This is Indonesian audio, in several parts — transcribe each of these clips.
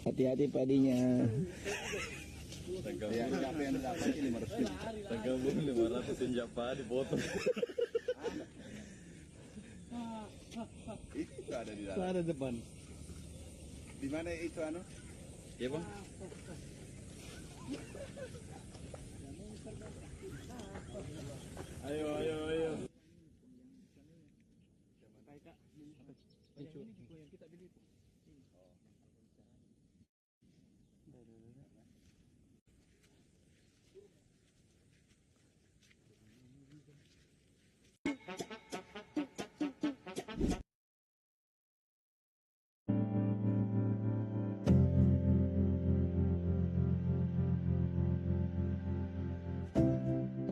Hati-hati padinya. Tergabung 500 injak padi potong. Itu ada di dalam. Ada depan. Di mana itu anu? Ya bang. Ayo.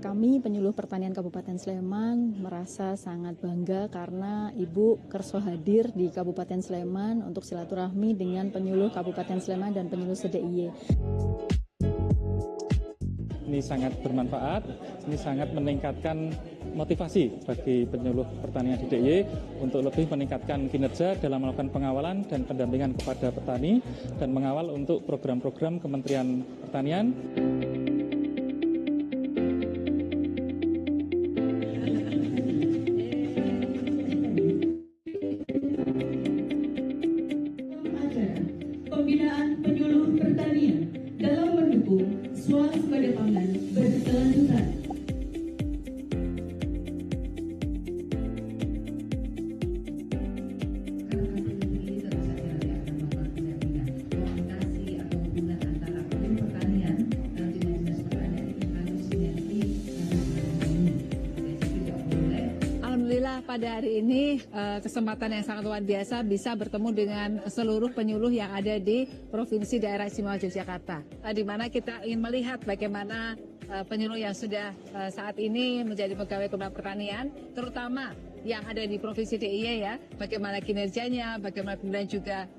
Kami penyuluh pertanian Kabupaten Sleman merasa sangat bangga karena Ibu Kerso hadir di Kabupaten Sleman untuk silaturahmi dengan penyuluh Kabupaten Sleman dan penyuluh SDIY. Ini sangat bermanfaat, ini sangat meningkatkan motivasi bagi penyuluh pertanian di DIY untuk lebih meningkatkan kinerja dalam melakukan pengawalan dan pendampingan kepada petani dan mengawal untuk program-program Kementerian Pertanian. Pembinaan penyuluh pertanian dalam mendukung swasembada pangan berkelanjutan. Alhamdulillah pada hari ini kesempatan yang sangat luar biasa bisa bertemu dengan seluruh penyuluh yang ada di Provinsi Daerah Istimewa Yogyakarta. Di mana kita ingin melihat bagaimana penyuluh yang sudah saat ini menjadi pegawai Kementerian Pertanian, terutama yang ada di Provinsi DIY ya, bagaimana kinerjanya, bagaimana kemudian juga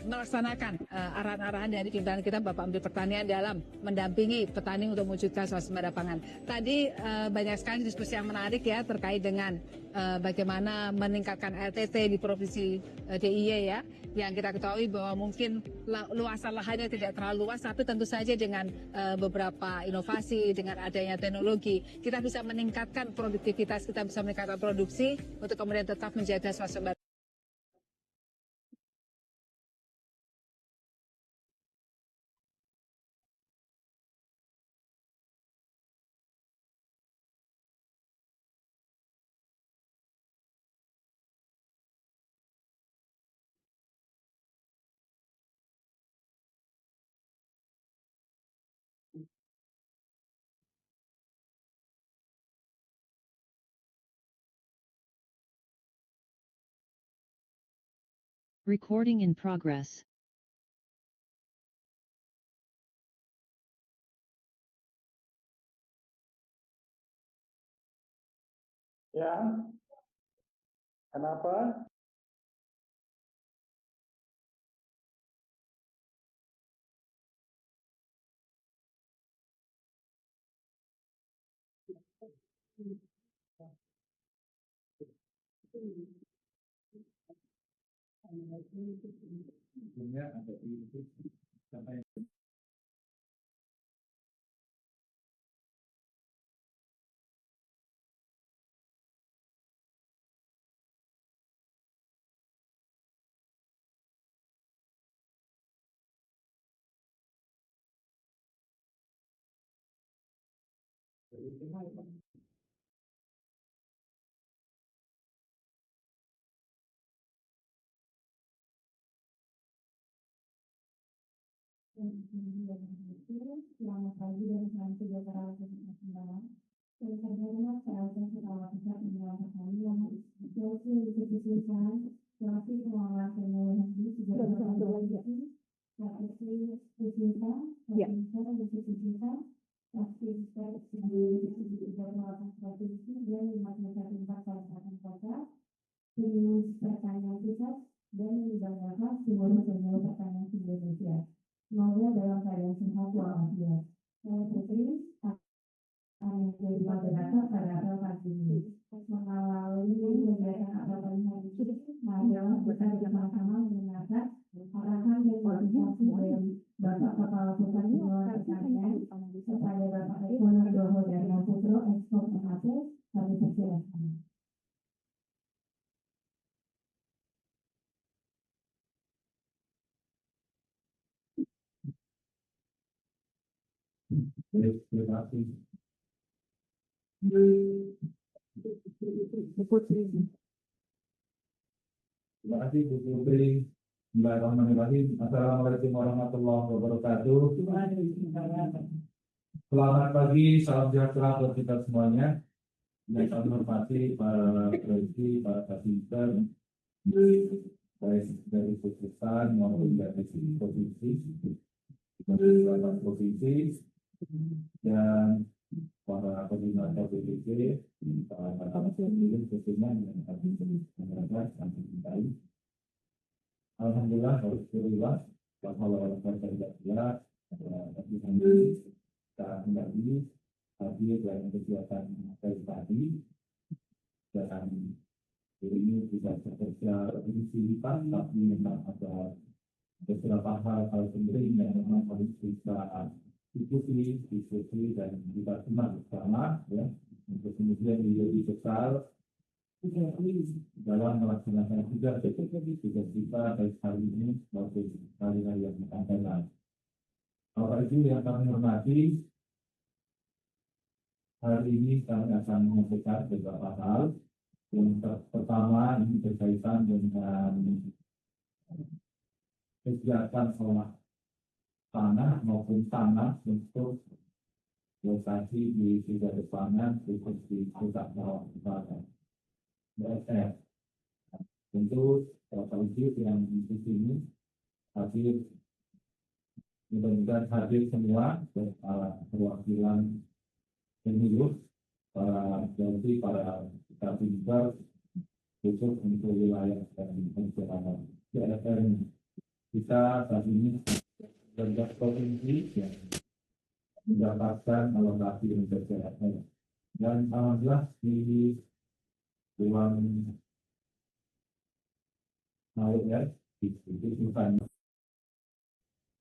melaksanakan arahan-arahan dari pimpinan kita Bapak Menteri Pertanian dalam mendampingi petani untuk mewujudkan swasembada pangan. Tadi banyak sekali diskusi yang menarik ya terkait dengan bagaimana meningkatkan LTT di Provinsi DIY ya, yang kita ketahui bahwa mungkin luasan lahannya tidak terlalu luas, tapi tentu saja dengan beberapa inovasi, dengan adanya teknologi, kita bisa meningkatkan produktivitas, kita bisa meningkatkan produksi untuk kemudian tetap menjaga swasembada. Recording in progress. Ya, kenapa? Selamat pagi dan salam sejahtera untuk kita semua. Saya sadar saya akan kita menjelang petani yang jauh lebih kesulitan, masih pengelolaan teknologi juga berkondisi, pasti kita, pasti juga melakukan strategi dan meningkatkan salah satu kota, pertanian kita dan membanggakan seluruh penyuluh pertanian di Indonesia. Semoga dalam keadaan sehat walafiat. Saya Putri akan menjadi moderator pada apel pagi ini. Mengawali kegiatan apel pagi hari ini, mari kita bersama-sama mendengarkan Bapak Kepala Pusat Pengelola Pertanian kepada Bapak Eko Nugroho Darma Putro, Ekspor PHP, kami persilakan. Terima kasih. Terima kasih Bu Putri. Bismillahirrahmanirrahim. Assalamualaikum warahmatullahi wabarakatuh. Selamat pagi, salam sejahtera buat kita semuanya. Yang kami hormati para presiden, para kasih baik dari pusat maupun dari provinsi, dan para pembina KPPC, para pemimpin khususnya yang kami cintai. Alhamdulillah, alhamdulillah, bahwa kita kembali hadir dalam kegiatan tadi dan ini tidak bekerja lipat, tapi memang ada beberapa hal penting yang memang harus kita ikuti, diskusi dan kita simak bersama, ya, untuk kemudian menjadi besar dalam melaksanakan tugas kita baik hari ini maupun hari-hari yang akan datang. Bapak Ibu yang kami hormati, hari ini kami akan menyampaikan beberapa hal. Yang pertama ini berkaitan dengan kegiatan olah tanah maupun tanah untuk lokasi di tiga depanan khusus di pusat kawasan BSR. Tentu Bapak Ibu yang di sini hadir, mudah-mudahan hadir semua perwakilan pengurus, para jadi para pintar khusus untuk wilayah dan pencerahan BSR ini. Kita saat ini berada provinsi yang mendapatkan alokasi untuk BSR dan alhamdulillah di ruang ya dibutuhkan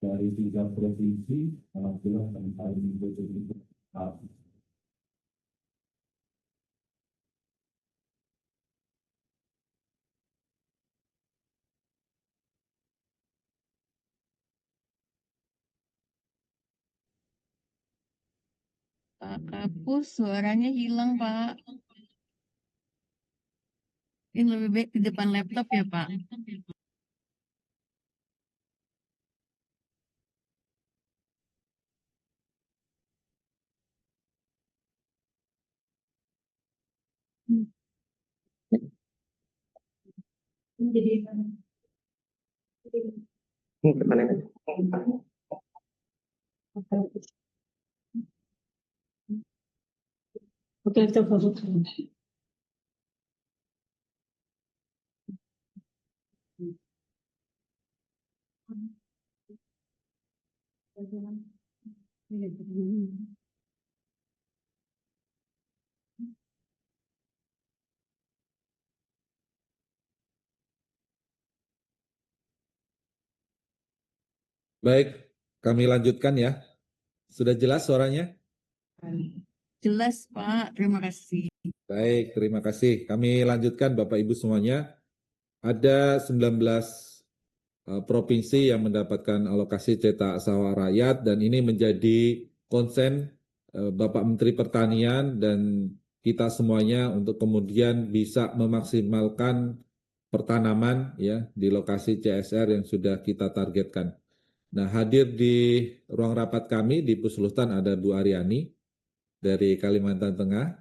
dari 3 provinsi, alhamdulillah kami hari ini betul-betul Pak Kapus, suaranya hilang, Pak. Ini lebih baik di depan laptop ya, Pak. Oke, kita fokus. Baik, kami lanjutkan ya. Sudah jelas suaranya? Jelas, Pak. Terima kasih. Baik, terima kasih. Kami lanjutkan Bapak Ibu semuanya. Ada 19 provinsi yang mendapatkan alokasi cetak sawah rakyat dan ini menjadi konsen Bapak Menteri Pertanian dan kita semuanya untuk kemudian bisa memaksimalkan pertanaman ya di lokasi CSR yang sudah kita targetkan. Nah, hadir di ruang rapat kami di Puslutan ada Bu Aryani dari Kalimantan Tengah.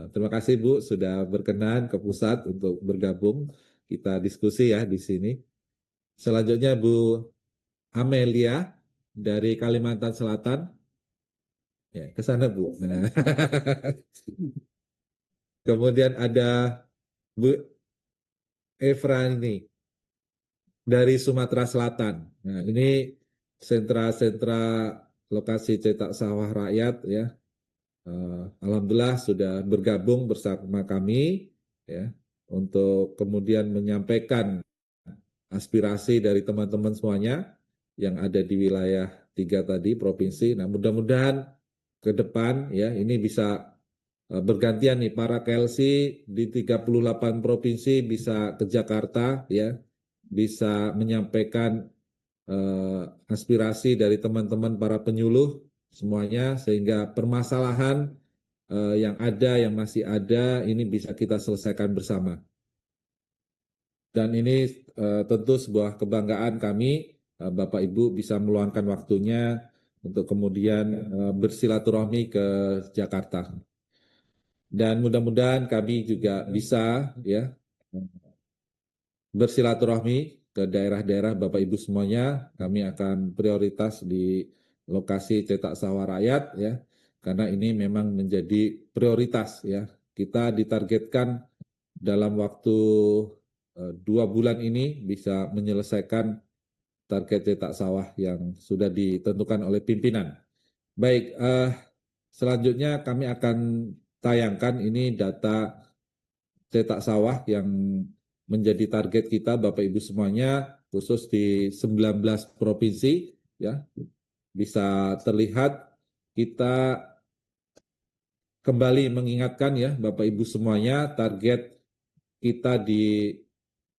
Terima kasih Bu sudah berkenan ke pusat untuk bergabung. Kita diskusi ya di sini. Selanjutnya Bu Amelia dari Kalimantan Selatan. Ya, ke sana Bu. Nah. Kemudian ada Bu Efrani dari Sumatera Selatan. Nah, ini sentra-sentra lokasi cetak sawah rakyat ya. Alhamdulillah sudah bergabung bersama kami ya untuk kemudian menyampaikan aspirasi dari teman-teman semuanya yang ada di wilayah 3 tadi provinsi. Nah, mudah-mudahan ke depan ya ini bisa bergantian nih para KLC di 38 provinsi bisa ke Jakarta ya, bisa menyampaikan aspirasi dari teman-teman para penyuluh semuanya sehingga permasalahan yang ada, yang masih ada ini bisa kita selesaikan bersama. Dan ini tentu sebuah kebanggaan kami, Bapak Ibu bisa meluangkan waktunya untuk kemudian bersilaturahmi ke Jakarta. Dan mudah-mudahan kami juga bisa ya bersilaturahmi ke daerah-daerah Bapak Ibu semuanya. Kami akan prioritas di lokasi cetak sawah rakyat ya, karena ini memang menjadi prioritas ya. Kita ditargetkan dalam waktu 2 bulan ini bisa menyelesaikan target cetak sawah yang sudah ditentukan oleh pimpinan. Baik, selanjutnya kami akan tayangkan ini data cetak sawah yang menjadi target kita Bapak Ibu semuanya khusus di 19 provinsi ya. Bisa terlihat kita kembali mengingatkan ya Bapak Ibu semuanya target kita di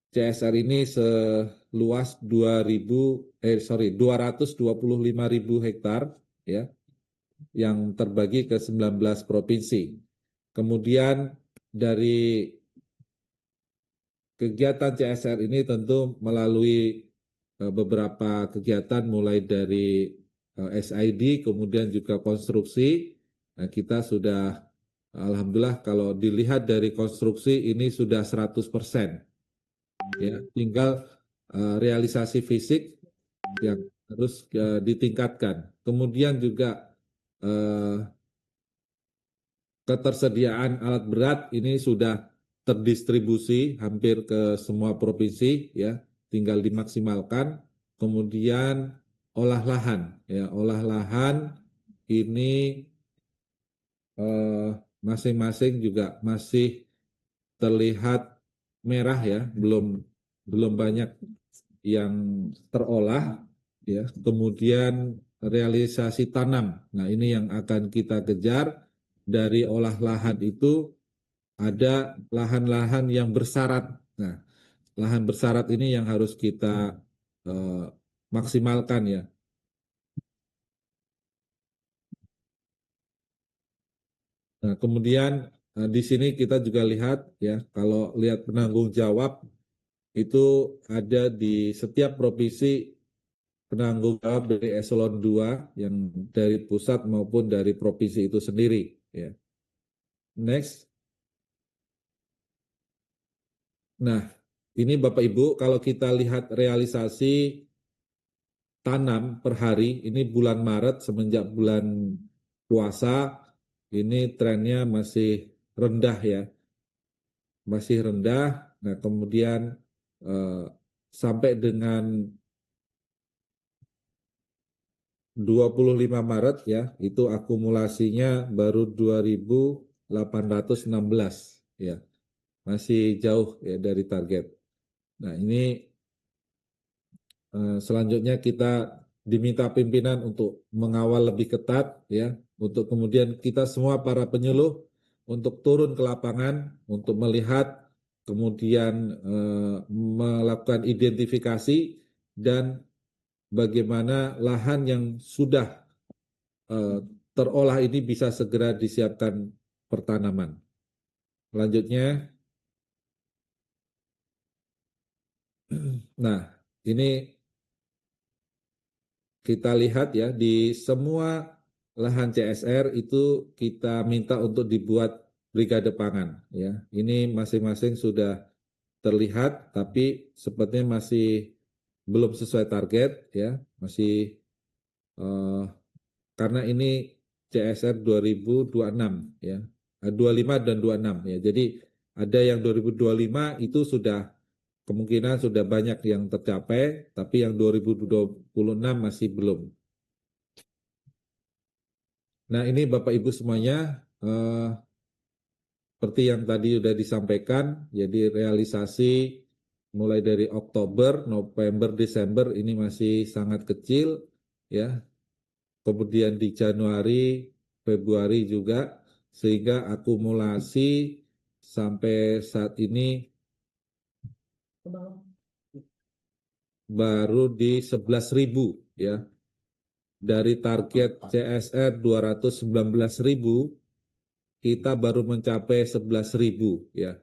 CSR ini seluas 225.000 hektar ya yang terbagi ke 19 provinsi. Kemudian dari kegiatan CSR ini tentu melalui beberapa kegiatan mulai dari SID kemudian juga konstruksi. Nah, kita sudah alhamdulillah kalau dilihat dari konstruksi ini sudah 100%. Ya, tinggal realisasi fisik yang harus ditingkatkan. Kemudian juga ketersediaan alat berat ini sudah terdistribusi hampir ke semua provinsi ya, tinggal dimaksimalkan. Kemudian olah lahan ya, olah lahan ini masing-masing juga masih terlihat merah ya, belum banyak yang terolah ya. Kemudian realisasi tanam. Nah, ini yang akan kita kejar. Dari olah lahan itu ada lahan-lahan yang bersyarat. Nah, lahan bersyarat ini yang harus kita maksimalkan ya. Nah, kemudian di sini kita juga lihat ya, kalau lihat penanggung jawab itu ada di setiap provinsi penanggung jawab dari eselon 2 yang dari pusat maupun dari provinsi itu sendiri ya. Next. Nah, ini Bapak Ibu kalau kita lihat realisasi tanam per hari ini bulan Maret semenjak bulan puasa ini trennya masih rendah ya. Masih rendah. Nah, kemudian sampai dengan 25 Maret ya, itu akumulasinya baru 2.816 ya. Masih jauh ya dari target. Nah, ini selanjutnya kita diminta pimpinan untuk mengawal lebih ketat ya, untuk kemudian kita semua para penyuluh untuk turun ke lapangan untuk melihat kemudian melakukan identifikasi dan bagaimana lahan yang sudah terolah ini bisa segera disiapkan pertanaman. Selanjutnya, nah ini kita lihat ya di semua lahan CSR itu kita minta untuk dibuat brigade pangan ya. Ini masing-masing sudah terlihat tapi sepertinya masih belum sesuai target ya, masih karena ini CSR 2026 ya, 25 dan 26 ya. Jadi ada yang 2025 itu sudah kemungkinan sudah banyak yang tercapai, tapi yang 2026 masih belum. Nah, ini Bapak Ibu semuanya seperti yang tadi sudah disampaikan, jadi realisasi mulai dari Oktober, November, Desember ini masih sangat kecil ya. Kemudian di Januari, Februari juga, sehingga akumulasi sampai saat ini baru di 11.000 ya. Dari target CSR 219.000, kita baru mencapai 11.000 ya.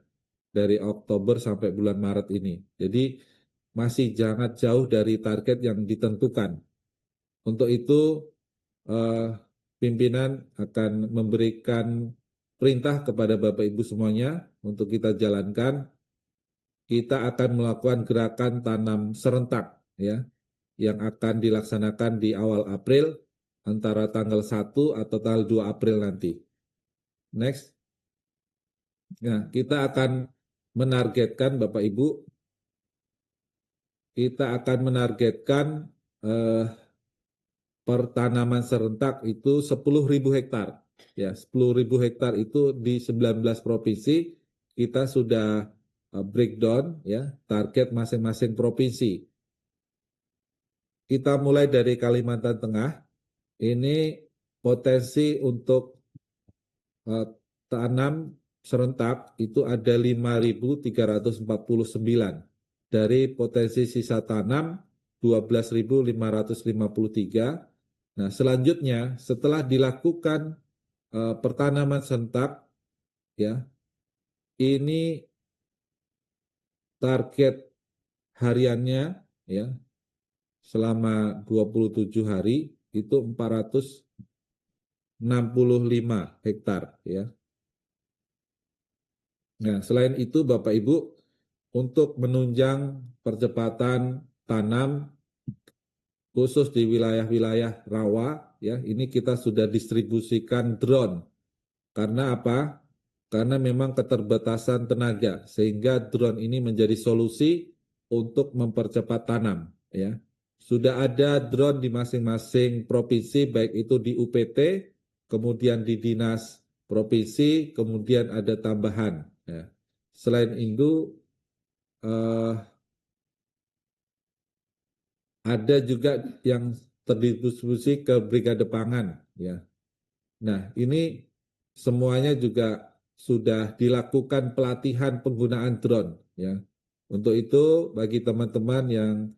Dari Oktober sampai bulan Maret ini. Jadi masih sangat jauh dari target yang ditentukan. Untuk itu pimpinan akan memberikan perintah kepada Bapak Ibu semuanya untuk kita jalankan. Kita akan melakukan gerakan tanam serentak ya, yang akan dilaksanakan di awal April antara tanggal 1 atau tanggal 2 April nanti. Next. Nah, kita akan menargetkan Bapak Ibu, kita akan menargetkan pertanaman serentak itu 10.000 hektar. Ya, 10.000 hektar itu di 19 provinsi. Kita sudah breakdown ya, target masing-masing provinsi. Kita mulai dari Kalimantan Tengah. Ini potensi untuk tanam serentak itu ada 5.349 dari potensi sisa tanam 12.553. Nah, selanjutnya setelah dilakukan pertanaman serentak ya, ini target hariannya ya selama 27 hari itu 465 hektar ya. Nah, selain itu Bapak Ibu, untuk menunjang percepatan tanam khusus di wilayah-wilayah rawa ya, ini kita sudah distribusikan drone. Karena apa? Karena memang keterbatasan tenaga, sehingga drone ini menjadi solusi untuk mempercepat tanam ya. Sudah ada drone di masing-masing provinsi, baik itu di UPT, kemudian di dinas provinsi, kemudian ada tambahan ya. Selain itu ada juga yang terdistribusi ke brigade pangan ya. Nah, ini semuanya juga sudah dilakukan pelatihan penggunaan drone ya. Untuk itu bagi teman-teman yang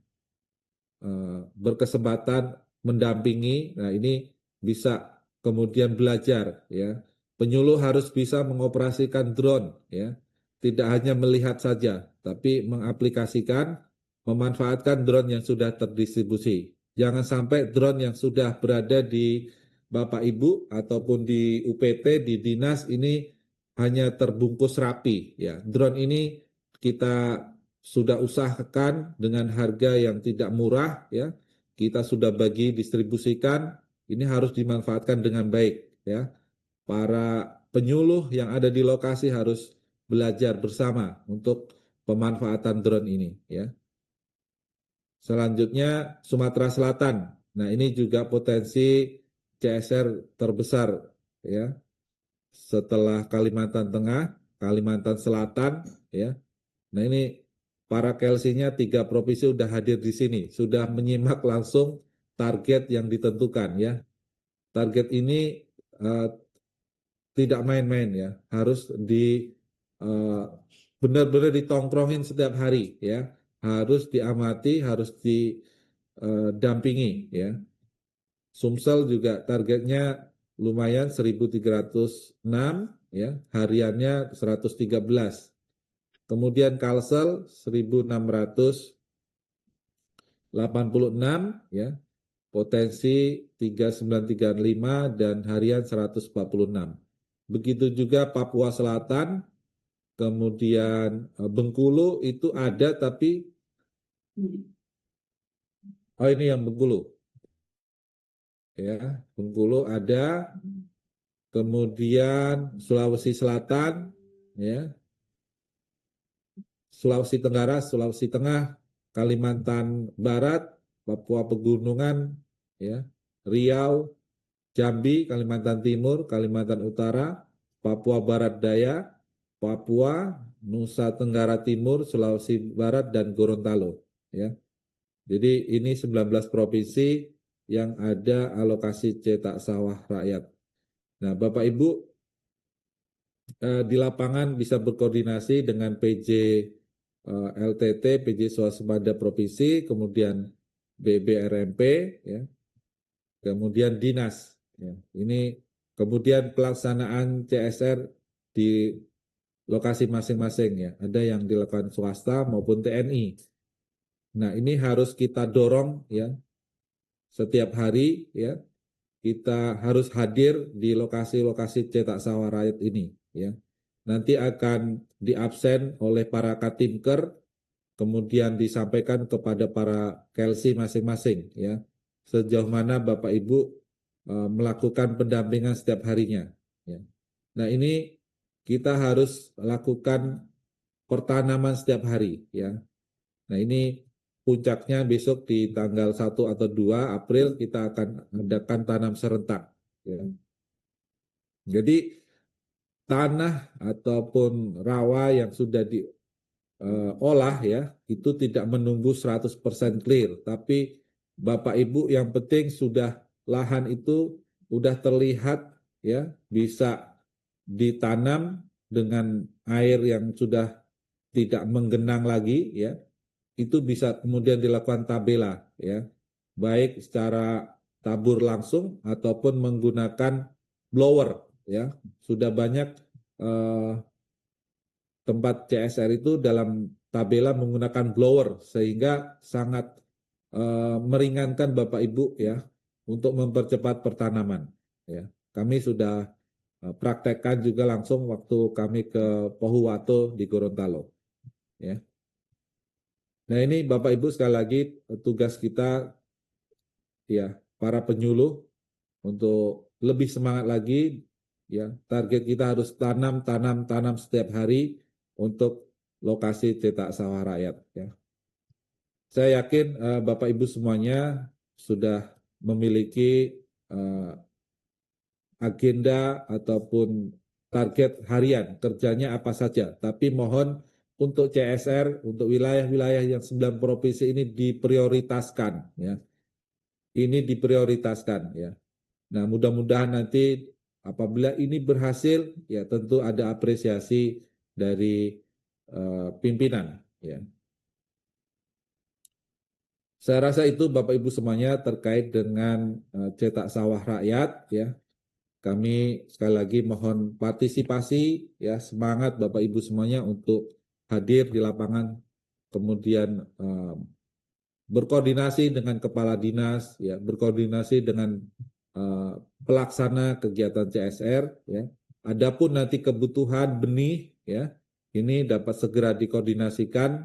berkesempatan mendampingi, nah ini bisa kemudian belajar ya. Penyuluh harus bisa mengoperasikan drone ya. Tidak hanya melihat saja, tapi mengaplikasikan, memanfaatkan drone yang sudah terdistribusi. Jangan sampai drone yang sudah berada di Bapak Ibu ataupun di UPT, di dinas ini hanya terbungkus rapi ya. Drone ini kita sudah usahakan dengan harga yang tidak murah ya. Kita sudah bagi distribusikan, ini harus dimanfaatkan dengan baik ya. Para penyuluh yang ada di lokasi harus belajar bersama untuk pemanfaatan drone ini ya. Selanjutnya Sumatera Selatan. Nah, ini juga potensi CSR terbesar ya. Setelah Kalimantan Tengah, Kalimantan Selatan ya. Nah, ini para KLC-nya 3 provinsi sudah hadir di sini, sudah menyimak langsung target yang ditentukan ya. Target ini tidak main-main ya, harus benar-benar ditongkrongin setiap hari ya, harus diamati, harus didampingi ya. Sumsel juga targetnya lumayan 1.306 ya, hariannya 113. Kemudian Kalsel 1.686 ya, potensi 3.935 dan harian 146. Begitu juga Papua Selatan, kemudian Bengkulu itu ada tapi ini yang Bengkulu. Ya, Bengkulu ada. Kemudian Sulawesi Selatan ya. Sulawesi Tenggara, Sulawesi Tengah, Kalimantan Barat, Papua Pegunungan ya, Riau, Jambi, Kalimantan Timur, Kalimantan Utara, Papua Barat Daya, Papua, Nusa Tenggara Timur, Sulawesi Barat, dan Gorontalo. Ya. Jadi ini 19 provinsi yang ada alokasi cetak sawah rakyat. Nah, Bapak Ibu di lapangan bisa berkoordinasi dengan PJ LTT, PJ Swasembada Provinsi, kemudian BBRMP, ya, kemudian dinas. Ya. Ini kemudian pelaksanaan CSR di lokasi masing-masing, ya. Ada yang dilakukan swasta maupun TNI. Nah, ini harus kita dorong, ya, setiap hari, ya. Kita harus hadir di lokasi-lokasi cetak sawah rakyat ini, ya. Nanti akan diabsen oleh para Katimker, kemudian disampaikan kepada para KLC masing-masing, ya. Sejauh mana Bapak Ibu melakukan pendampingan setiap harinya, ya. Nah, ini kita harus lakukan pertanaman setiap hari, ya. Nah, ini puncaknya besok di tanggal 1 atau 2 April kita akan adakan tanam serentak, ya. Jadi tanah ataupun rawa yang sudah diolah, ya, itu tidak menunggu 100% clear, tapi Bapak Ibu yang penting sudah lahan itu sudah terlihat, ya, bisa ditanam dengan air yang sudah tidak menggenang lagi, ya. Itu bisa kemudian dilakukan tabela, ya, baik secara tabur langsung ataupun menggunakan blower, ya. Sudah banyak tempat CSR itu dalam tabela menggunakan blower sehingga sangat meringankan Bapak Ibu, ya, untuk mempercepat pertanaman, ya. Kami sudah praktekkan juga langsung waktu kami ke Pohuwato di Gorontalo, ya. Nah, ini Bapak Ibu sekali lagi tugas kita, ya, para penyuluh untuk lebih semangat lagi, ya. Target kita harus tanam setiap hari untuk lokasi cetak sawah rakyat, ya. Saya yakin Bapak Ibu semuanya sudah memiliki agenda ataupun target harian kerjanya apa saja, tapi mohon untuk CSR, untuk wilayah-wilayah yang 9 provinsi ini diprioritaskan, ya. Ini diprioritaskan, ya. Nah, mudah-mudahan nanti apabila ini berhasil, ya, tentu ada apresiasi dari pimpinan, ya. Saya rasa itu Bapak Ibu semuanya terkait dengan cetak sawah rakyat, ya. Kami sekali lagi mohon partisipasi, ya, semangat Bapak Ibu semuanya untuk hadir di lapangan, kemudian berkoordinasi dengan kepala dinas, ya, berkoordinasi dengan pelaksana kegiatan CSR, ya. Adapun nanti kebutuhan benih, ya, ini dapat segera dikoordinasikan.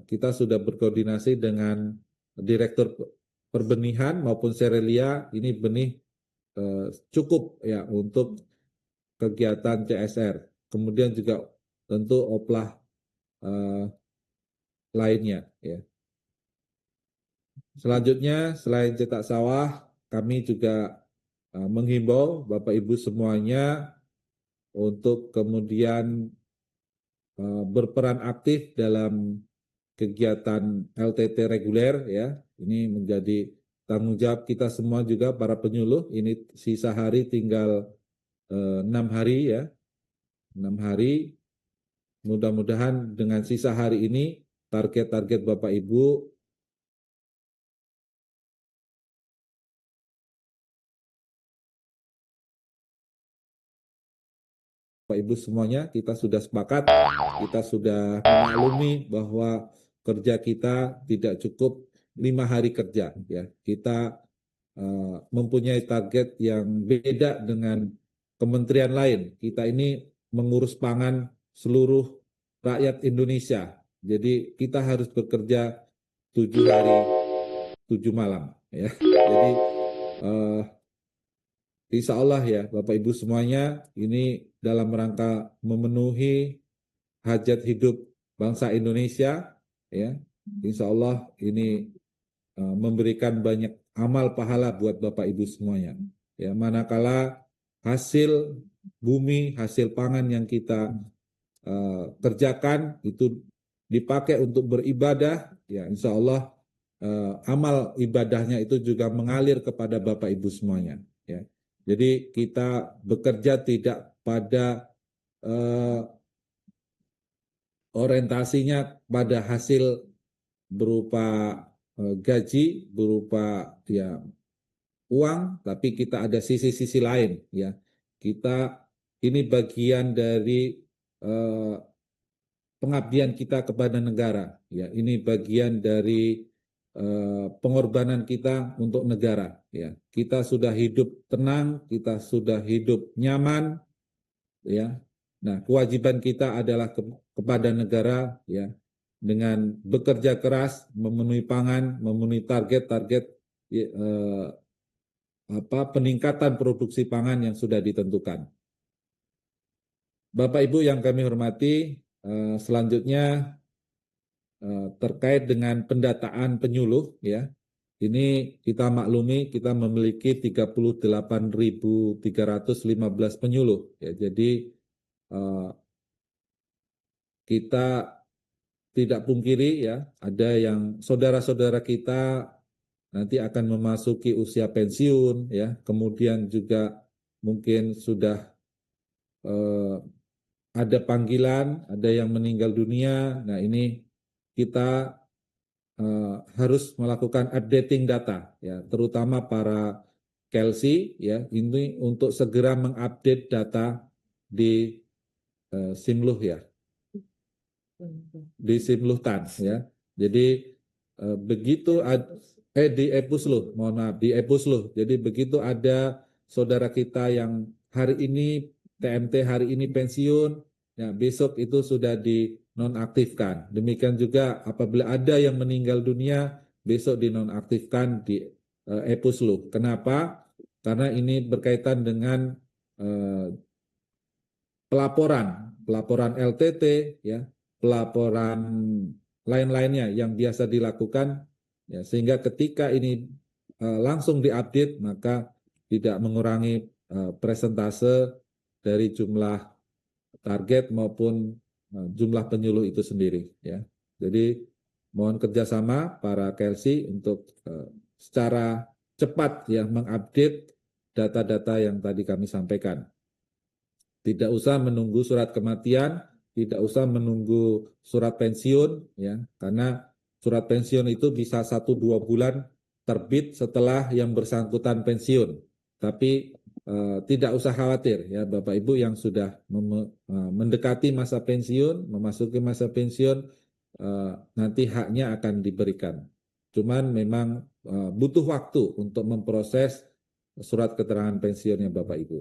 Kita sudah berkoordinasi dengan Direktur Perbenihan maupun Serelia, ini benih cukup, ya, untuk kegiatan CSR. Kemudian juga tentu oplah lainnya, ya. Selanjutnya, selain cetak sawah, kami juga menghimbau Bapak Ibu semuanya untuk kemudian berperan aktif dalam kegiatan LTT reguler, ya. Ini menjadi tanggung jawab kita semua juga para penyuluh. Ini sisa hari tinggal 6 hari, ya. 6 hari. Mudah-mudahan dengan sisa hari ini target-target Bapak Ibu Bapak Ibu semuanya, kita sudah sepakat, kita sudah memaklumi bahwa kerja kita tidak cukup 5 hari kerja, ya. Kita mempunyai target yang beda dengan kementerian lain. Kita ini mengurus pangan seluruh rakyat Indonesia. Jadi kita harus bekerja 7 hari 7 malam, ya. Jadi insya Allah, ya, Bapak Ibu semuanya, ini dalam rangka memenuhi hajat hidup bangsa Indonesia, ya. Insya Allah ini memberikan banyak amal pahala buat Bapak Ibu semuanya, ya. Manakala hasil bumi, hasil pangan yang kita kerjakan itu dipakai untuk beribadah, ya insya Allah amal ibadahnya itu juga mengalir kepada Bapak Ibu semuanya. Ya. Jadi kita bekerja tidak pada orientasinya pada hasil berupa gaji, berupa ya uang, tapi kita ada sisi-sisi lain. Ya, kita ini bagian dari pengabdian kita kepada negara. Ya, ini bagian dari pengorbanan kita untuk negara. Ya, kita sudah hidup tenang, kita sudah hidup nyaman. Ya, nah kewajiban kita adalah kepada negara. Ya, dengan bekerja keras, memenuhi pangan, memenuhi target-target peningkatan produksi pangan yang sudah ditentukan. Bapak Ibu yang kami hormati, selanjutnya terkait dengan pendataan penyuluh, ya, ini kita maklumi kita memiliki 38.315 penyuluh, ya, jadi kita tidak pungkiri, ya, ada yang saudara-saudara kita nanti akan memasuki usia pensiun, ya, kemudian juga mungkin sudah ada panggilan, ada yang meninggal dunia. Nah ini kita harus melakukan updating data, ya, terutama para KELSI, ya, ini untuk segera mengupdate data di Simluh, ya, di Simluhtan, ya. Jadi begitu di Epusluh, mohon maaf, di Epusluh. Jadi begitu ada saudara kita yang hari ini TMT hari ini pensiun, ya, besok itu sudah dinonaktifkan. Demikian juga apabila ada yang meninggal dunia, besok dinonaktifkan di Epusluh. Kenapa? Karena ini berkaitan dengan pelaporan LTT, ya, pelaporan lain-lainnya yang biasa dilakukan, ya, sehingga ketika ini langsung diupdate maka tidak mengurangi presentase dari jumlah target maupun jumlah penyuluh itu sendiri, ya. Jadi mohon kerjasama para KELSI untuk secara cepat, ya, mengupdate data-data yang tadi kami sampaikan. Tidak usah menunggu surat kematian, tidak usah menunggu surat pensiun, ya, karena surat pensiun itu bisa 1-2 bulan terbit setelah yang bersangkutan pensiun. Tapi tidak usah khawatir, ya, Bapak Ibu yang sudah mendekati masa pensiun, memasuki masa pensiun, nanti haknya akan diberikan. Cuman memang butuh waktu untuk memproses surat keterangan pensiunnya Bapak Ibu.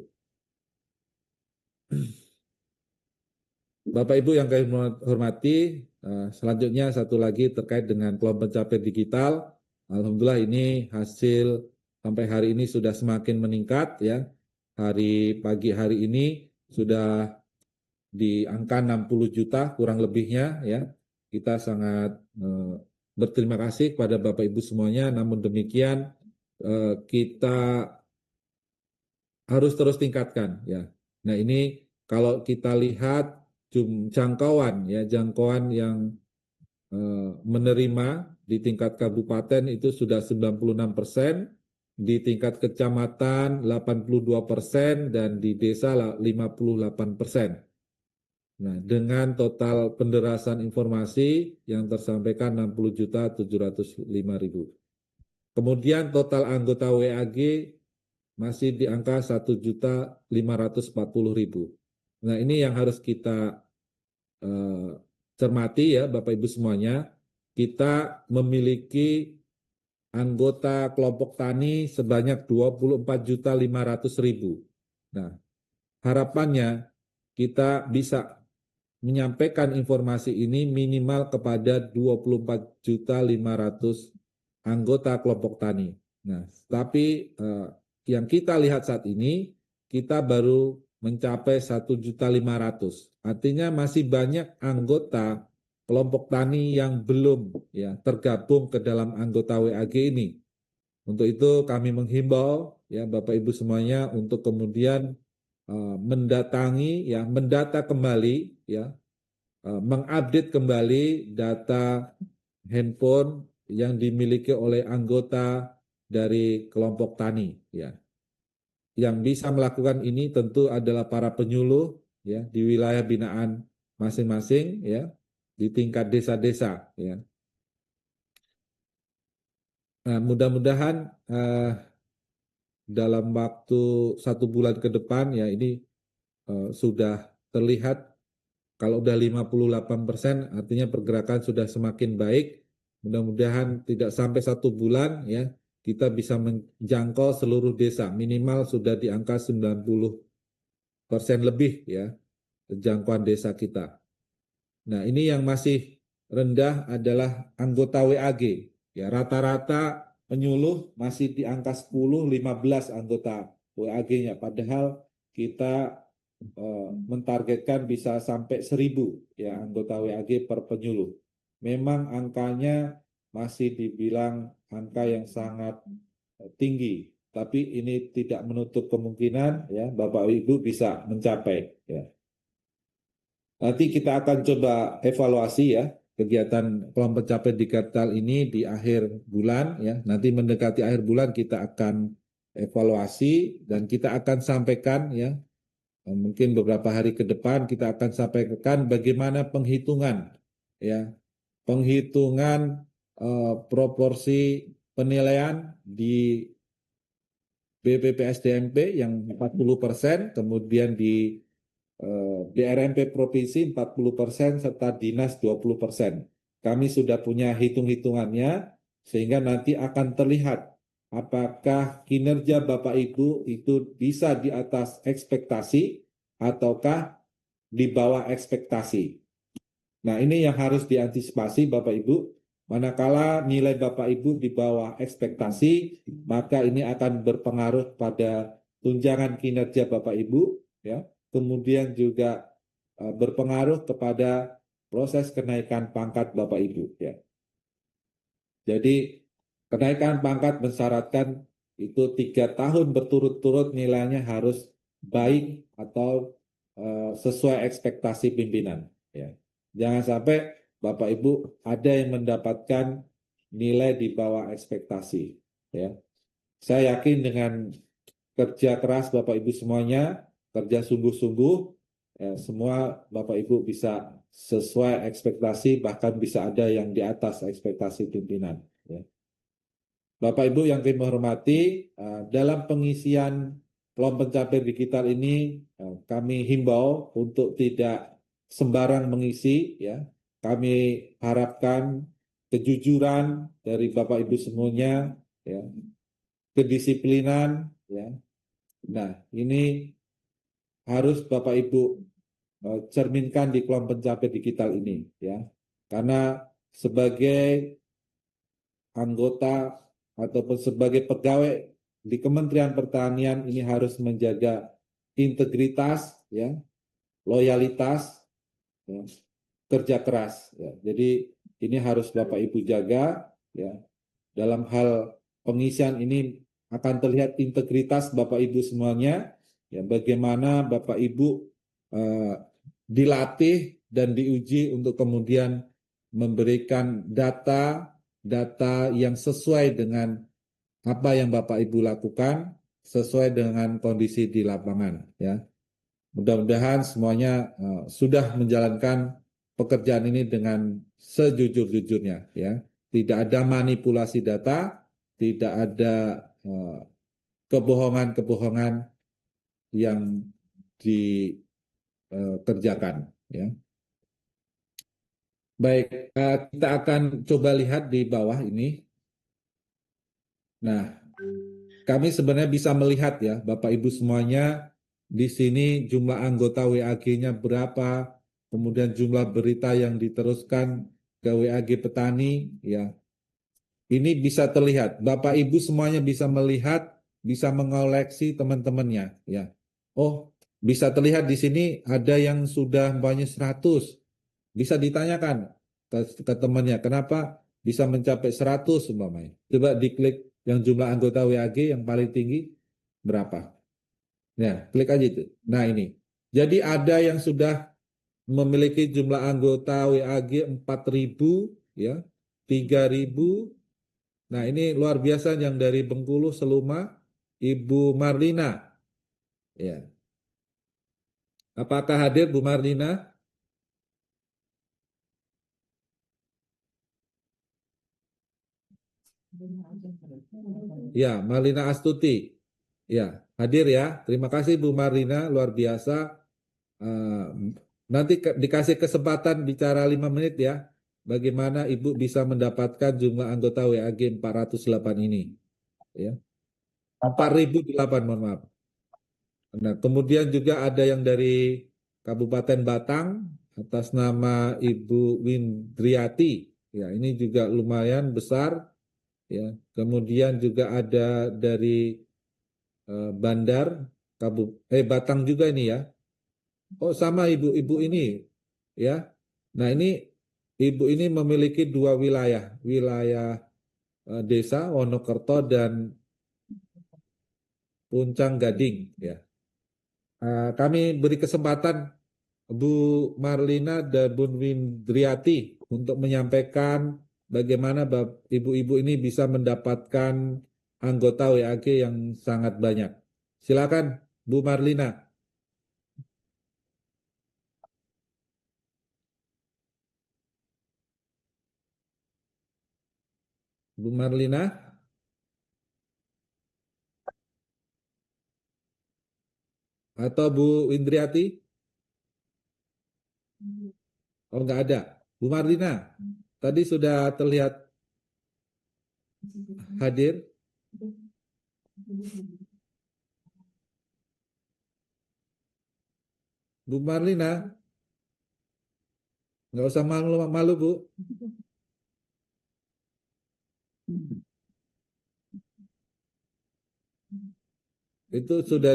Bapak Ibu yang kami hormati, selanjutnya satu lagi terkait dengan kelompok pencapaian digital. Alhamdulillah ini hasil sampai hari ini sudah semakin meningkat, ya. Pagi hari ini sudah di angka 60 juta kurang lebihnya, ya. Kita sangat berterima kasih kepada Bapak Ibu semuanya. Namun demikian kita harus terus tingkatkan, ya. Nah ini kalau kita lihat jangkauan, ya, jangkauan yang menerima di tingkat kabupaten itu sudah 96%, di tingkat kecamatan 82%, dan di desa 58%. Nah, dengan total penderasan informasi yang tersampaikan 60.705.000. Kemudian total anggota WAG masih di angka 1.540.000. Nah, ini yang harus kita cermati, ya, Bapak Ibu semuanya. Kita memiliki anggota kelompok tani sebanyak 24.500.000. Nah, harapannya kita bisa menyampaikan informasi ini minimal kepada 24.500.000 anggota kelompok tani. Nah, tapi yang kita lihat saat ini, kita baru mencapai 1.500.000. Artinya masih banyak anggota kelompok tani yang belum, ya, tergabung ke dalam anggota WAG ini. Untuk itu kami menghimbau, ya, Bapak Ibu semuanya untuk kemudian mendatangi, ya, mendata kembali, ya, mengupdate kembali data handphone yang dimiliki oleh anggota dari kelompok tani, ya. Yang bisa melakukan ini tentu adalah para penyuluh, ya, di wilayah binaan masing-masing, ya, di tingkat desa-desa, ya. Nah, mudah-mudahan dalam waktu 1 bulan ke depan, ya, ini sudah terlihat. Kalau udah 58%, artinya pergerakan sudah semakin baik. Mudah-mudahan tidak sampai 1 bulan, ya, kita bisa menjangkau seluruh desa. Minimal sudah di angka 90% lebih, ya, jangkauan desa kita. Nah, ini yang masih rendah adalah anggota WAG. Ya, rata-rata penyuluh masih di angka 10-15 anggota WAG-nya. Padahal kita mentargetkan bisa sampai 1.000, ya, anggota WAG per penyuluh. Memang angkanya masih dibilang angka yang sangat tinggi, tapi ini tidak menutup kemungkinan, ya, Bapak Ibu bisa mencapai, ya. Nanti kita akan coba evaluasi, ya, kegiatan kelompok pencapaian digital ini di akhir bulan, ya. Nanti mendekati akhir bulan kita akan evaluasi dan kita akan sampaikan, ya, mungkin beberapa hari ke depan kita akan sampaikan bagaimana penghitungan, ya, penghitungan proporsi penilaian di BPPSDMP yang 40%, kemudian di DRMP provinsi 40%, serta dinas 20%. Kami sudah punya hitung-hitungannya, sehingga nanti akan terlihat apakah kinerja Bapak Ibu itu bisa di atas ekspektasi ataukah di bawah ekspektasi. Nah, ini yang harus diantisipasi Bapak Ibu. Manakala nilai Bapak Ibu di bawah ekspektasi, maka ini akan berpengaruh pada tunjangan kinerja Bapak Ibu, ya. Kemudian juga berpengaruh kepada proses kenaikan pangkat Bapak Ibu, ya. Jadi kenaikan pangkat mensyaratkan itu 3 tahun berturut-turut nilainya harus baik atau sesuai ekspektasi pimpinan, ya. Jangan sampai Bapak Ibu ada yang mendapatkan nilai di bawah ekspektasi, ya. Saya yakin dengan kerja keras Bapak Ibu semuanya, kerja sungguh-sungguh, ya, semua Bapak Ibu bisa sesuai ekspektasi, bahkan bisa ada yang di atas ekspektasi pimpinan, ya. Bapak Ibu yang kami hormati, dalam pengisian kelompok pencapaian digital ini kami himbau untuk tidak sembarang mengisi, ya. Kami harapkan kejujuran dari Bapak Ibu semuanya, ya, kedisiplinan, ya. Nah, ini harus Bapak Ibu cerminkan di kelompok pencapaian digital ini, ya. Karena sebagai anggota ataupun sebagai pegawai di Kementerian Pertanian ini harus menjaga integritas, ya, loyalitas, ya, kerja keras, ya. Jadi ini harus Bapak Ibu jaga, ya. Dalam hal pengisian ini akan terlihat integritas Bapak Ibu semuanya, ya, bagaimana Bapak Ibu dilatih dan diuji untuk kemudian memberikan data yang sesuai dengan apa yang Bapak Ibu lakukan, sesuai dengan kondisi di lapangan, ya. Mudah-mudahan semuanya sudah menjalankan pekerjaan ini dengan sejujur-jujurnya, ya. Tidak ada manipulasi data, tidak ada kebohongan-kebohongan yang dikerjakan, ya. Baik, kita akan coba lihat di bawah ini. Nah, kami sebenarnya bisa melihat, ya, Bapak Ibu semuanya, di sini jumlah anggota WAG-nya berapa, kemudian jumlah berita yang diteruskan ke WAG petani, ya. Ini bisa terlihat, Bapak Ibu semuanya bisa melihat, bisa mengoleksi teman-temannya, ya. Oh, bisa terlihat di sini ada yang sudah banyak 100. Bisa ditanyakan ke temannya, kenapa bisa mencapai 100 umpamanya. Coba diklik yang jumlah anggota WAG yang paling tinggi berapa. Nah, klik aja itu. Nah, ini. Jadi ada yang sudah memiliki jumlah anggota WAG 4.000 ya, 3.000. Nah, ini luar biasa yang dari Bengkulu Seluma, Ibu Marlina. Ya. Apakah hadir Bu Marlina? Ya, Marlina Astuti. Ya, hadir ya. Terima kasih Bu Marlina, luar biasa. Nanti dikasih kesempatan bicara 5 menit ya. Bagaimana Ibu bisa mendapatkan jumlah anggota WAG 408 ini. Ya. 4.008, mohon maaf. Nah, kemudian juga ada yang dari Kabupaten Batang atas nama Ibu Windriati. Ya, ini juga lumayan besar. Ya. Kemudian juga ada dari Bandar Batang juga ini ya. Oh, sama ibu ini ya. Nah, ini ibu ini memiliki 2 wilayah, wilayah desa Wonokerto dan Puncang Gading ya. Kami beri kesempatan Bu Marlina dan Bu Windriati untuk menyampaikan bagaimana ibu-ibu ini bisa mendapatkan anggota WAG yang sangat banyak. Silakan Bu Marlina. Bu Marlina, atau Bu Windriati? Oh, nggak ada. Bu Marlina, tadi sudah terlihat hadir. Bu Marlina, nggak usah malu-malu, Bu. Itu sudah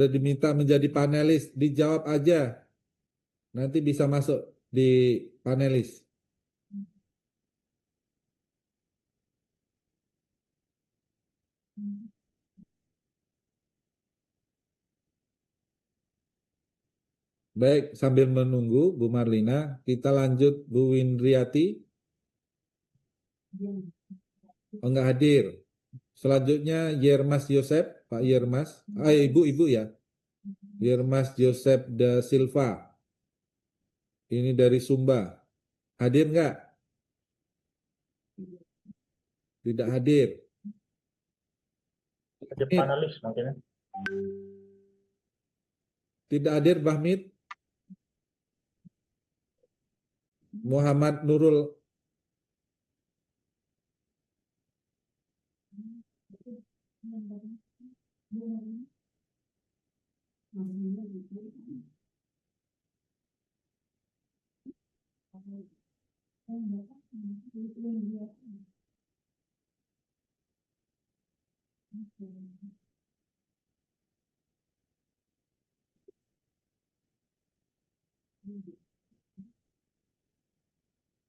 diminta menjadi panelis. Dijawab aja. Nanti bisa masuk di panelis. Baik, sambil menunggu Bu Marlina, kita lanjut Bu Windriati. Oh, nggak hadir. Selanjutnya Yermas Yosep, Pak Yermas. Ibu ya. Yermas Josep da Silva. Ini dari Sumba. Hadir nggak? Tidak hadir. Panelis makanya. Tidak hadir Bahmid. Muhammad Nurul.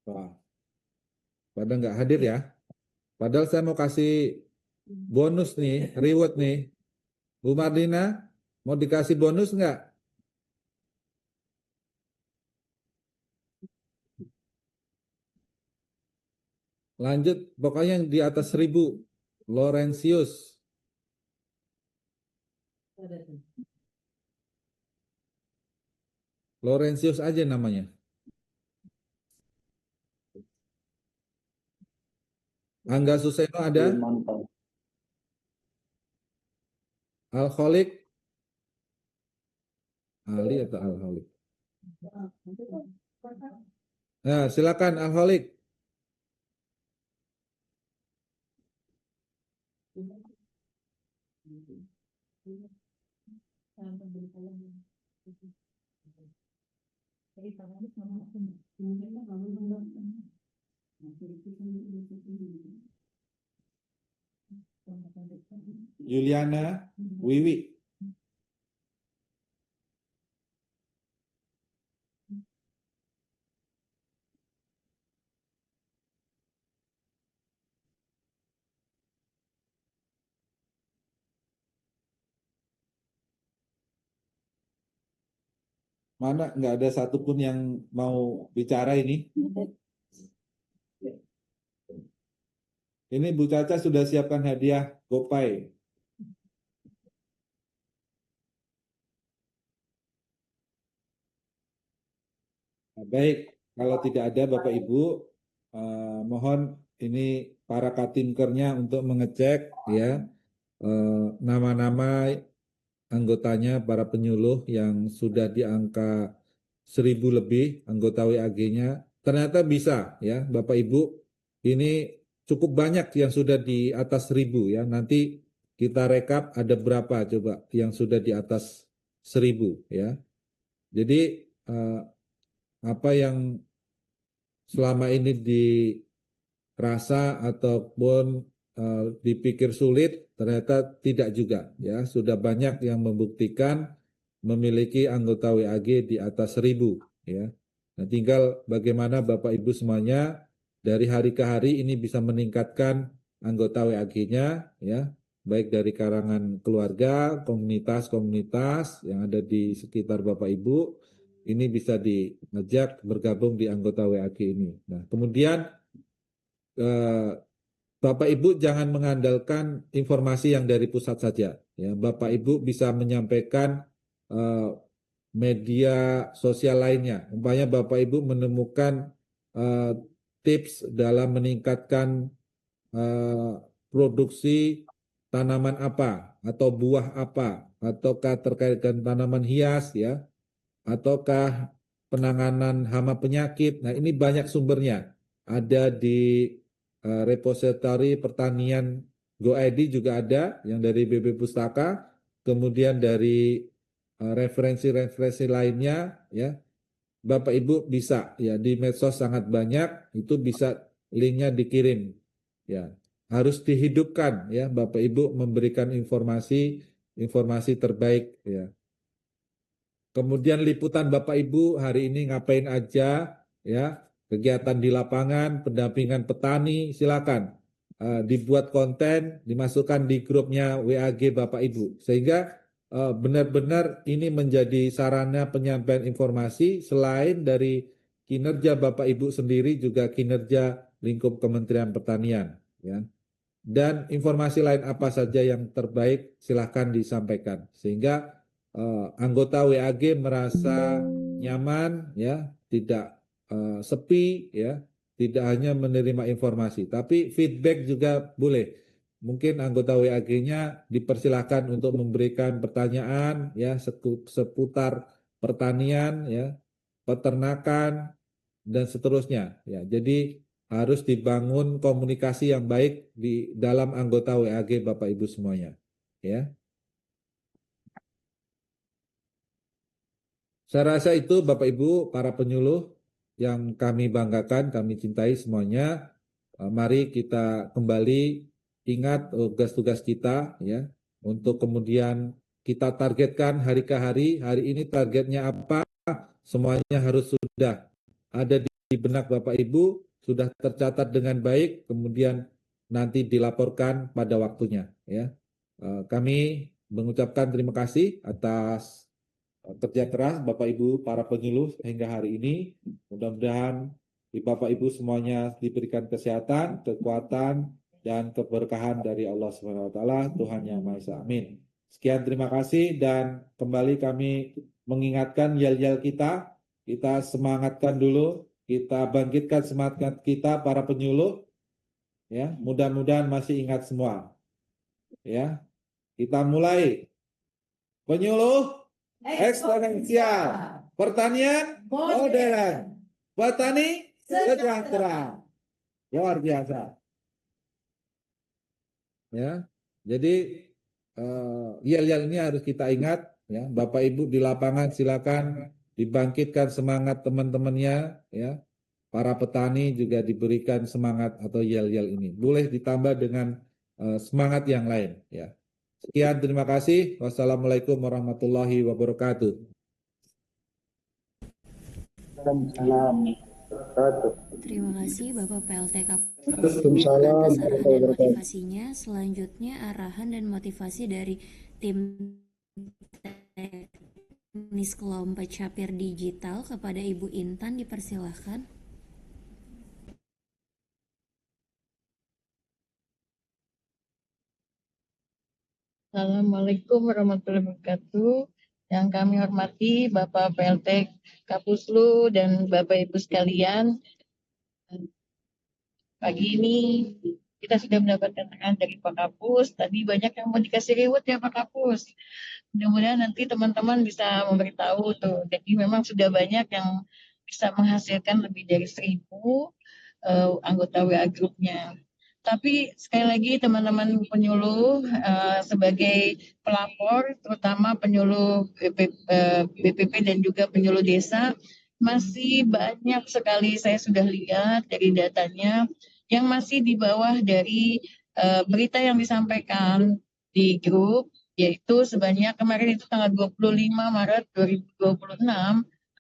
Wah, pada nggak hadir ya. Padahal saya mau kasih bonus nih, reward nih. Bu Marlina, mau dikasih bonus nggak? Lanjut, pokoknya yang di atas 1.000. Laurentius. Laurentius aja namanya. Angga Suseno ada? Alkoholik? Ali atau alkoholik? Nah, silakan alkoholik. Juliana Wiwi. Mana nggak ada satupun yang mau bicara ini? Ini Bu Caca sudah siapkan hadiah GoPay. Nah, baik, kalau tidak ada Bapak Ibu, mohon ini para katimkernya untuk mengecek ya nama-nama anggotanya, para penyuluh yang sudah di angka 1000 lebih anggota WAG-nya. Ternyata bisa ya Bapak Ibu, ini cukup banyak yang sudah di atas 1000 ya. Nanti kita rekap ada berapa coba yang sudah di atas 1000 ya. Jadi apa yang selama ini dirasa ataupun dipikir sulit ternyata tidak juga ya, sudah banyak yang membuktikan memiliki anggota WAG di atas 1000 ya. Nah, tinggal bagaimana Bapak Ibu semuanya dari hari ke hari ini bisa meningkatkan anggota WAG-nya ya, baik dari kalangan keluarga, komunitas-komunitas yang ada di sekitar Bapak Ibu, ini bisa diajak bergabung di anggota WAG ini. Nah, kemudian Bapak Ibu jangan mengandalkan informasi yang dari pusat saja. Ya, Bapak Ibu bisa menyampaikan media sosial lainnya. Umpamanya Bapak Ibu menemukan tips dalam meningkatkan produksi tanaman apa atau buah apa, ataukah terkait dengan tanaman hias ya, ataukah penanganan hama penyakit. Nah, ini banyak sumbernya. Ada di repository pertanian GoID juga ada yang dari BB Pustaka, kemudian dari referensi-referensi lainnya ya. Bapak Ibu bisa ya, di medsos sangat banyak, itu bisa linknya dikirim ya. Harus dihidupkan ya Bapak Ibu, memberikan informasi terbaik ya. Kemudian liputan Bapak Ibu hari ini ngapain aja ya, kegiatan di lapangan, pendampingan petani, silakan dibuat konten, dimasukkan di grupnya WAG Bapak Ibu, sehingga benar-benar ini menjadi sarana penyampaian informasi selain dari kinerja Bapak Ibu sendiri, juga kinerja lingkup Kementerian Pertanian ya. Dan informasi lain apa saja yang terbaik silahkan disampaikan, sehingga anggota WAG merasa nyaman ya, tidak sepi ya, tidak hanya menerima informasi tapi feedback juga boleh. Mungkin anggota WAG-nya dipersilahkan untuk memberikan pertanyaan ya seputar pertanian ya, peternakan dan seterusnya ya. Jadi harus dibangun komunikasi yang baik di dalam anggota WAG Bapak Ibu semuanya ya. Saya rasa itu Bapak Ibu para penyuluh yang kami banggakan, kami cintai semuanya. Mari kita kembali ingat tugas-tugas kita ya, untuk kemudian kita targetkan hari ke hari. Hari ini targetnya apa? Semuanya harus sudah ada di benak Bapak Ibu, sudah tercatat dengan baik, kemudian nanti dilaporkan pada waktunya ya. Kami mengucapkan terima kasih atas kerja keras Bapak Ibu para penyuluh hingga hari ini. Mudah-mudahan Bapak Ibu semuanya diberikan kesehatan, kekuatan, dan keberkahan dari Allah SWT, Tuhan Yang Maha Esa. Amin. Sekian, terima kasih, dan kembali kami mengingatkan yel-yel kita semangatkan dulu, kita bangkitkan semangat kita para penyuluh. Ya, mudah-mudahan masih ingat semua. Ya, kita mulai. Penyuluh eksponensial, pertanian modern, petani sejahtera. Luar biasa. Ya, jadi yel-yel ini harus kita ingat ya. Bapak Ibu di lapangan silakan dibangkitkan semangat teman-temannya ya. Para petani juga diberikan semangat atau yel-yel ini. Boleh ditambah dengan semangat yang lain ya. Sekian, terima kasih. Wassalamualaikum warahmatullahi wabarakatuh. Terima kasih Bapak PLT atas arahan dan motivasinya. Selanjutnya arahan dan motivasi dari tim teknis kelompok Capir Digital kepada Ibu Intan, dipersilahkan. Assalamualaikum warahmatullahi wabarakatuh. Yang kami hormati Bapak PLT Kapuslu dan Bapak Ibu sekalian, pagi ini kita sudah mendapatkan tekanan dari Pak Kapus. Tadi banyak yang mau dikasih reward ya Pak Kapus. Mudah-mudahan nanti teman-teman bisa memberitahu tuh. Jadi memang sudah banyak yang bisa menghasilkan lebih dari 1.000 anggota WA grupnya. Tapi sekali lagi teman-teman penyuluh sebagai pelapor, terutama penyuluh BPP dan juga penyuluh desa, masih banyak sekali saya sudah lihat dari datanya yang masih di bawah dari berita yang disampaikan di grup, yaitu sebanyak kemarin itu tanggal 25 Maret 2026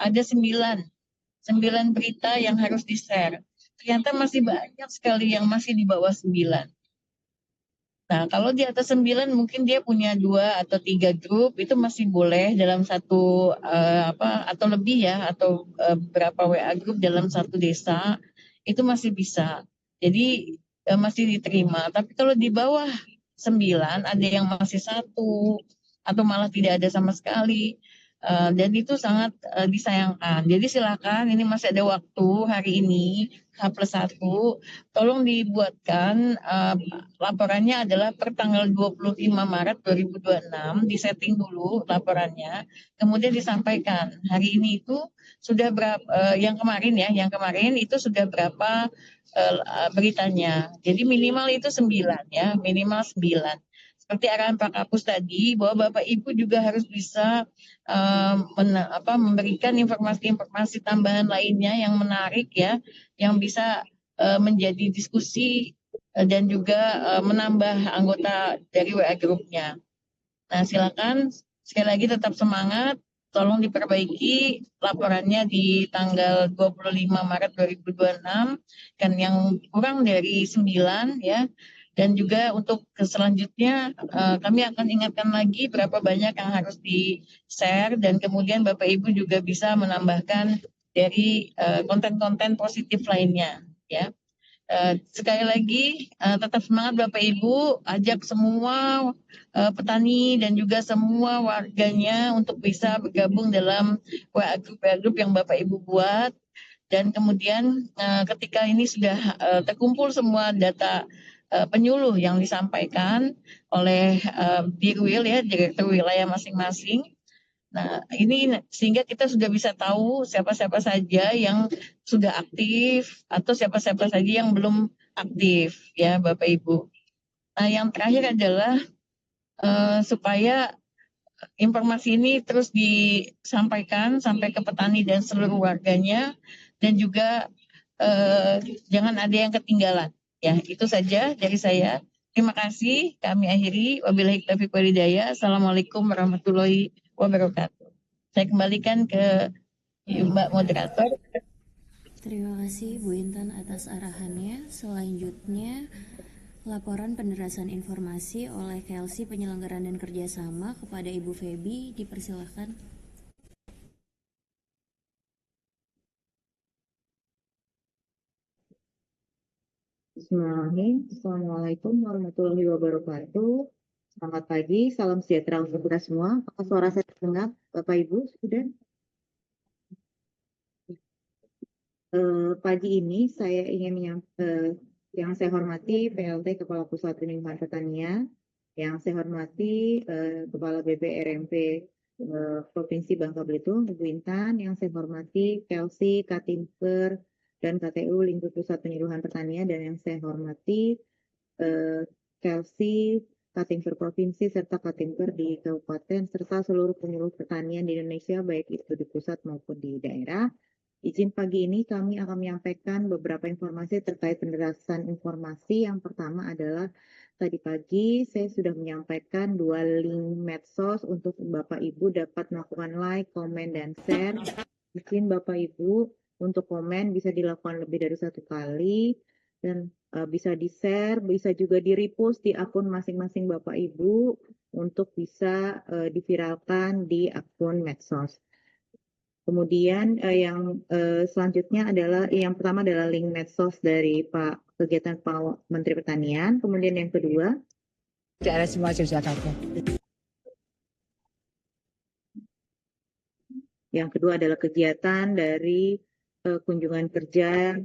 ada 9 berita yang harus di-share. Ternyata masih banyak sekali yang masih di bawah 9. Nah, kalau di atas 9 mungkin dia punya 2 atau 3 grup, itu masih boleh dalam satu atau lebih ya, atau berapa WA grup dalam satu desa, itu masih bisa. Jadi masih diterima. Tapi kalau di bawah 9 ada yang masih 1 atau malah tidak ada sama sekali. Dan itu sangat disayangkan. Jadi silakan, ini masih ada waktu hari ini H+1, tolong dibuatkan laporannya adalah per tanggal 25 Maret 2026, disetting dulu laporannya, kemudian disampaikan hari ini itu sudah berapa, yang kemarin itu sudah berapa beritanya. Jadi minimal itu 9 ya, minimal 9. Seperti arahan Pak Kapus tadi, bahwa Bapak Ibu juga harus bisa memberikan informasi-informasi tambahan lainnya yang menarik ya, yang bisa menjadi diskusi dan juga menambah anggota dari WA grupnya. Nah, silakan sekali lagi tetap semangat, tolong diperbaiki laporannya di tanggal 25 Maret 2026 kan yang kurang dari 9 ya. Dan juga untuk selanjutnya kami akan ingatkan lagi berapa banyak yang harus di-share dan kemudian Bapak Ibu juga bisa menambahkan dari konten-konten positif lainnya ya. Sekali lagi tetap semangat Bapak Ibu, ajak semua petani dan juga semua warganya untuk bisa bergabung dalam WA group yang Bapak Ibu buat. Dan kemudian ketika ini sudah terkumpul semua data penyuluh yang disampaikan oleh Dirwil ya, Direktur Wilayah masing-masing. Nah, ini sehingga kita sudah bisa tahu siapa-siapa saja yang sudah aktif atau siapa-siapa saja yang belum aktif ya Bapak Ibu. Nah, yang terakhir adalah supaya informasi ini terus disampaikan sampai ke petani dan seluruh warganya dan juga jangan ada yang ketinggalan. Ya, itu saja dari saya. Terima kasih. Kami akhiri. Wabillahi taufiq wal hidayah. Assalamualaikum warahmatullahi wabarakatuh. Saya kembalikan ke Mbak Moderator. Terima kasih Bu Intan atas arahannya. Selanjutnya, laporan penderasan informasi oleh KLC Penyelenggaraan dan Kerjasama kepada Ibu Febi, dipersilahkan. Bismillahirrahmanirrahim. Assalamualaikum warahmatullahi wabarakatuh. Selamat pagi, salam sejahtera untuk kita semua. Apakah suara saya terdengar, Bapak Ibu? Sudah? Pagi ini saya ingin yang saya hormati PLT Kepala Pusat Penyuluhan Pertanian, yang saya hormati Kepala BPRMP Provinsi Bangka Belitung, Ibu Intan, yang saya hormati KLC, Katimper, dan KTU Lingkup Pusat Penyuluhan Pertanian, dan yang saya hormati KLC, Katimper Provinsi, serta Katimper di Kabupaten, serta seluruh penyuluh pertanian di Indonesia, baik itu di pusat maupun di daerah. Izin pagi ini kami akan menyampaikan beberapa informasi terkait penderasan informasi. Yang pertama adalah tadi pagi saya sudah menyampaikan 2 link medsos untuk Bapak Ibu dapat melakukan like, komen, dan share. Izin Bapak Ibu untuk komen bisa dilakukan lebih dari 1 kali dan bisa di-share, bisa juga di-repost di akun masing-masing Bapak Ibu. untuk bisa diviralkan di akun medsos. Kemudian yang selanjutnya adalah yang pertama adalah link medsos dari kegiatan Pak Menteri Pertanian. Kemudian yang kedua daerah istimewa Yogyakarta. Yang kedua adalah kegiatan dari kunjungan kerja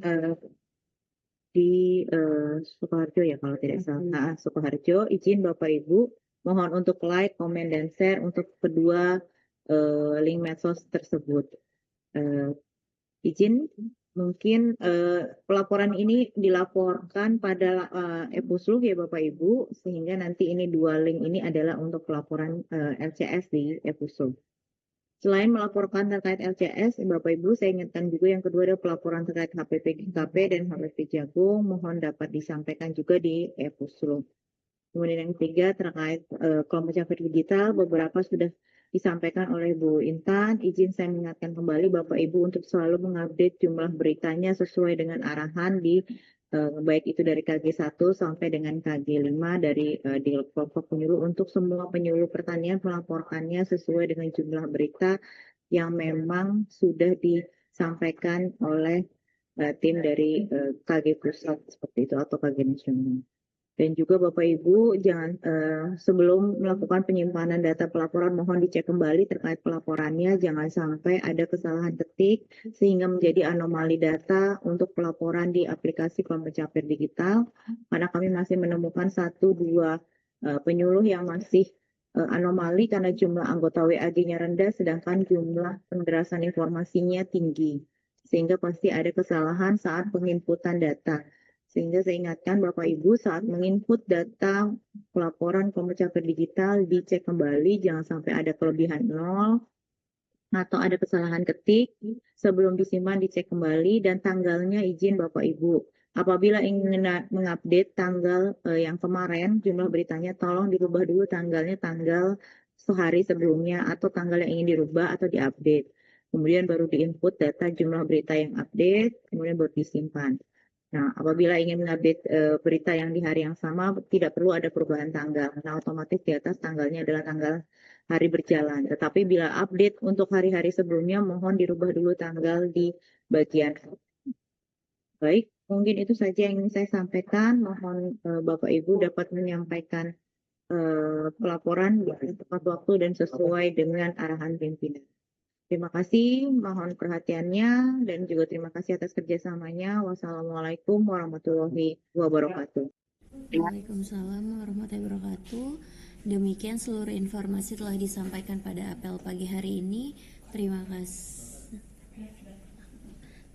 di Sukoharjo ya kalau tidak salah. Sukoharjo, izin Bapak Ibu, mohon untuk like, komen, dan share untuk kedua link medsos tersebut. Izin mungkin pelaporan ini dilaporkan pada Epuslu ya Bapak Ibu, sehingga nanti ini dua link ini adalah untuk pelaporan LCS di Epuslu. Selain melaporkan terkait LCS, Bapak Ibu, saya ingatkan juga yang kedua adalah pelaporan terkait HPP GKP dan HPP Jagung, mohon dapat disampaikan juga di Epuslu. Kemudian yang ketiga terkait kelompok cafer digital, beberapa sudah disampaikan oleh Bu Intan. Izin saya mengingatkan kembali Bapak Ibu untuk selalu mengupdate jumlah beritanya sesuai dengan arahan di baik itu dari KG1 sampai dengan KG5 dari di kelompok penyuluh untuk semua penyuluh pertanian melaporkannya sesuai dengan jumlah berita yang memang sudah disampaikan oleh tim dari KG pusat seperti itu atau KG nasional. Dan juga Bapak Ibu jangan sebelum melakukan penyimpanan data pelaporan mohon dicek kembali terkait pelaporannya, jangan sampai ada kesalahan ketik sehingga menjadi anomali data untuk pelaporan di aplikasi kelompok cafer digital, karena kami masih menemukan 1-2 penyuluh yang masih anomali karena jumlah anggota WAG-nya rendah sedangkan jumlah pengerasan informasinya tinggi, sehingga pasti ada kesalahan saat penginputan data. Sehingga saya ingatkan Bapak Ibu saat menginput data pelaporan kelompok cafer digital dicek kembali, jangan sampai ada kelebihan 0 atau ada kesalahan ketik, sebelum disimpan dicek kembali, dan tanggalnya izin Bapak Ibu. Apabila ingin mengupdate tanggal yang kemarin jumlah beritanya, tolong dirubah dulu tanggalnya tanggal sehari sebelumnya atau tanggal yang ingin dirubah atau diupdate. Kemudian baru diinput data jumlah berita yang update, kemudian baru disimpan. Nah, apabila ingin mengupdate berita yang di hari yang sama, tidak perlu ada perubahan tanggal. Nah, otomatis di atas tanggalnya adalah tanggal hari berjalan. Tetapi bila update untuk hari-hari sebelumnya, mohon dirubah dulu tanggal di bagian. Baik, mungkin itu saja yang ingin saya sampaikan. Mohon Bapak Ibu dapat menyampaikan pelaporan di tepat waktu dan sesuai dengan arahan pimpinan. Terima kasih, mohon perhatiannya, dan juga terima kasih atas kerjasamanya. Wassalamualaikum warahmatullahi wabarakatuh. Waalaikumsalam warahmatullahi wabarakatuh. Demikian seluruh informasi telah disampaikan pada apel pagi hari ini. Terima kasih.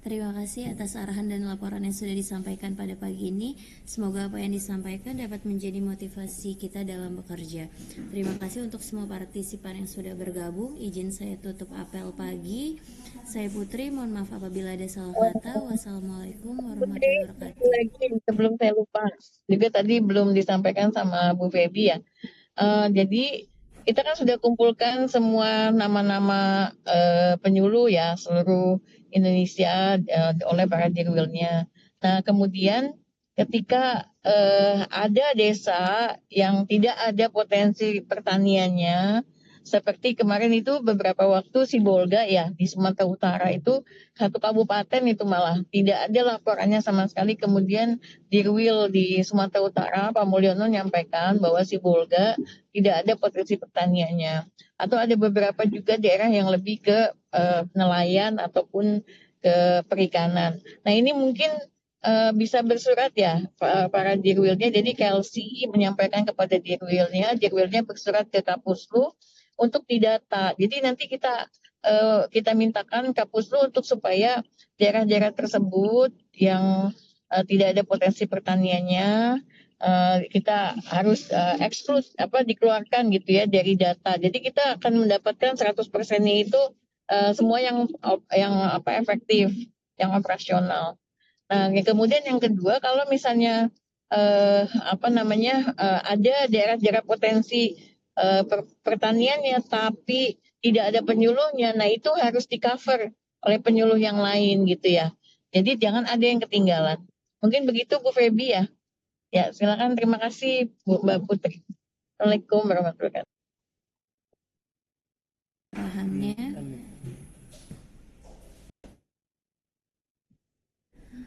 Terima kasih atas arahan dan laporan yang sudah disampaikan pada pagi ini. Semoga apa yang disampaikan dapat menjadi motivasi kita dalam bekerja. Terima kasih untuk semua partisipan yang sudah bergabung. Izin saya tutup apel pagi. Saya Putri, mohon maaf apabila ada salah kata. Wassalamualaikum warahmatullahi wabarakatuh. Lagi sebelum saya lupa, juga tadi belum disampaikan sama Bu Febi ya. Jadi kita kan sudah kumpulkan semua nama-nama penyuluh ya seluruh Indonesia oleh para dirwilnya. Nah kemudian ketika ada desa yang tidak ada potensi pertaniannya, seperti kemarin itu beberapa waktu Sibolga ya di Sumatera Utara itu satu kabupaten itu malah tidak ada laporannya sama sekali. Kemudian Dirwil di Sumatera Utara Pak Mulyono menyampaikan bahwa Sibolga tidak ada potensi pertaniannya. Atau ada beberapa juga daerah yang lebih ke nelayan ataupun ke perikanan. Nah ini mungkin bisa bersurat ya para dirwilnya. Jadi KLC menyampaikan kepada dirwilnya bersurat ke Kapuslu untuk didata. Jadi nanti kita mintakan Kapuslu untuk supaya daerah-daerah tersebut yang tidak ada potensi pertaniannya kita harus dikeluarkan gitu ya dari data. Jadi kita akan mendapatkan 100%-nya itu semua yang efektif, yang operasional. Nah, kemudian yang kedua kalau misalnya ada daerah-daerah potensi pertaniannya tapi tidak ada penyuluhnya, nah itu harus di-cover oleh penyuluh yang lain gitu ya. Jadi jangan ada yang ketinggalan. Mungkin begitu Bu Febi ya. Ya, silakan, terima kasih Mbak Putri. Assalamualaikum warahmatullahi wabarakatuh. Arahannya.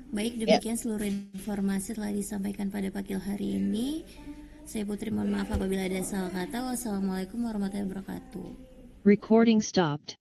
Baik, demikian seluruh informasi telah disampaikan pada pagi hari ini. Saya Putri, mohon maaf apabila ada salah kata. Wassalamualaikum warahmatullahi wabarakatuh. Recording stopped.